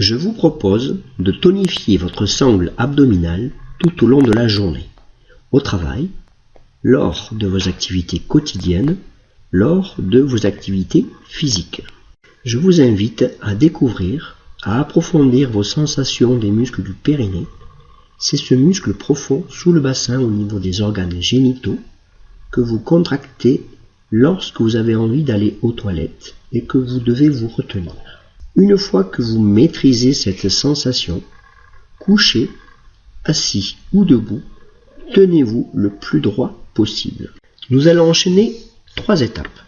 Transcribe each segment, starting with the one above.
Je vous propose de tonifier votre sangle abdominale tout au long de la journée, au travail, lors de vos activités quotidiennes, lors de vos activités physiques. Je vous invite à découvrir, à approfondir vos sensations des muscles du périnée. C'est ce muscle profond sous le bassin au niveau des organes génitaux que vous contractez lorsque vous avez envie d'aller aux toilettes et que vous devez vous retenir. Une fois que vous maîtrisez cette sensation, couché, assis ou debout, tenez-vous le plus droit possible. Nous allons enchaîner 3 étapes.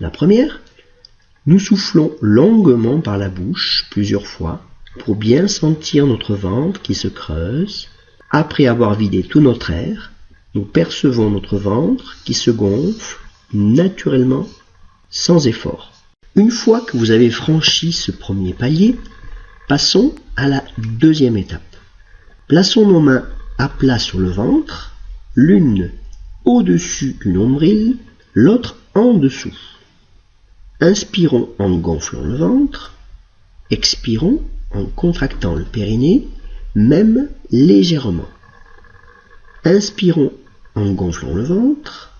La première, nous soufflons longuement par la bouche plusieurs fois pour bien sentir notre ventre qui se creuse. Après avoir vidé tout notre air, nous percevons notre ventre qui se gonfle naturellement, sans effort. Une fois que vous avez franchi ce premier palier, passons à la deuxième étape. Plaçons nos mains à plat sur le ventre, l'une au-dessus du nombril, l'autre en dessous. Inspirons en gonflant le ventre, expirons en contractant le périnée, même légèrement. Inspirons en gonflant le ventre.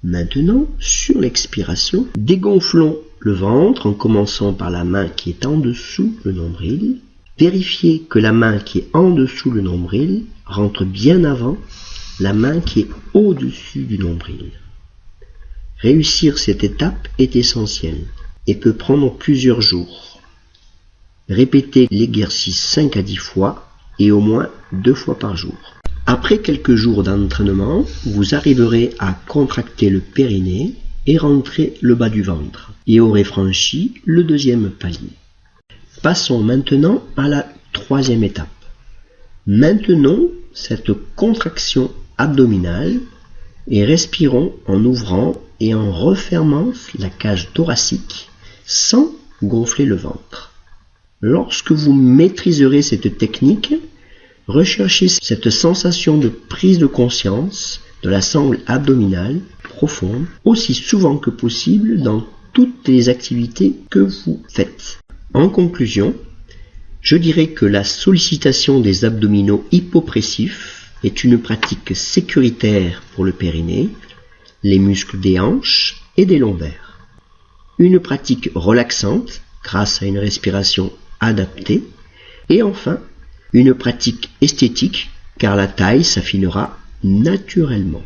Maintenant, sur l'expiration, dégonflons le ventre en commençant par la main qui est en dessous le nombril. Vérifiez que la main qui est en dessous le nombril rentre bien avant la main qui est au-dessus du nombril. Réussir cette étape est essentielle et peut prendre plusieurs jours. Répétez l'exercice 5 à 10 fois et au moins 2 fois par jour. Après quelques jours d'entraînement, vous arriverez à contracter le périnée et rentrer le bas du ventre et aurez franchi le deuxième palier. Passons maintenant à la troisième étape. Maintenons cette contraction abdominale et respirons en ouvrant et en refermant la cage thoracique sans gonfler le ventre. Lorsque vous maîtriserez cette technique, recherchez cette sensation de prise de conscience de la sangle abdominale profonde aussi souvent que possible dans toutes les activités que vous faites. En conclusion, je dirais que la sollicitation des abdominaux hypopressifs est une pratique sécuritaire pour le périnée, les muscles des hanches et des lombaires. Une pratique relaxante grâce à une respiration adaptée et enfin une pratique esthétique car la taille s'affinera naturellement.